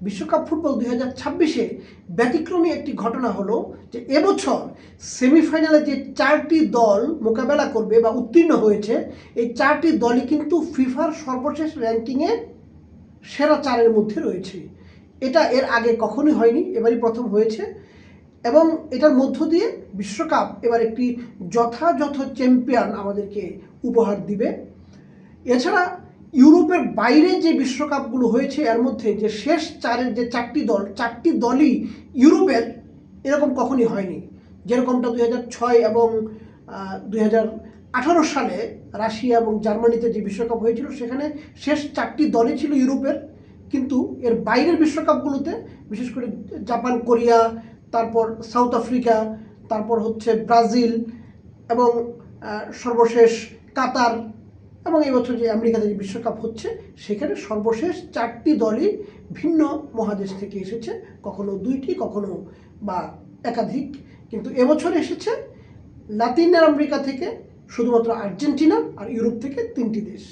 বিশ্বকাপ ফুটবল 2026-এ ব্যতিক্রমী একটি ঘটনা হলো যে এবছর সেমিফাইনালে যে 4টি দল মোকাবেলা করবে বা উত্তীর্ণ হয়েছে, এই 4টি দলই কিন্তু ফিফার সর্বশেষ র্যাঙ্কিংয়ে সেরা 4-এর মধ্যে রয়েছে। এটা এর আগে কখনোই হয়নি, এবারই প্রথম হয়েছে। এবং এটার মধ্য দিয়ে বিশ্বকাপ এবার একটি যথাযথ চ্যাম্পিয়ন আমাদেরকে উপহার দিবে। এছাড়া ইউরোপের বাইরে যে বিশ্বকাপগুলো হয়েছে এর মধ্যে যে শেষ 4-এর যে 4টি দলই ইউরোপের, এরকম কখনই হয়নি। যেরকমটা 2006 এবং 2018 সালে রাশিয়া এবং জার্মানিতে যে বিশ্বকাপ হয়েছিল, সেখানে শেষ 4টি দলই ছিল ইউরোপের। কিন্তু এর বাইরের বিশ্বকাপগুলোতে বিশেষ করে জাপান, কোরিয়া, তারপর সাউথ আফ্রিকা, তারপর হচ্ছে ব্রাজিল এবং সর্বশেষ কাতার, এবং এই বছর যে আমেরিকাতে যে বিশ্বকাপ হচ্ছে সেখানে সর্বশেষ 4টি দলই ভিন্ন মহাদেশ থেকে এসেছে, কখনো 2টি, কখনো বা একাধিক। কিন্তু এবছর এসেছে লাতিন আমেরিকা থেকে শুধুমাত্র আর্জেন্টিনা, আর ইউরোপ থেকে 3টি দেশ।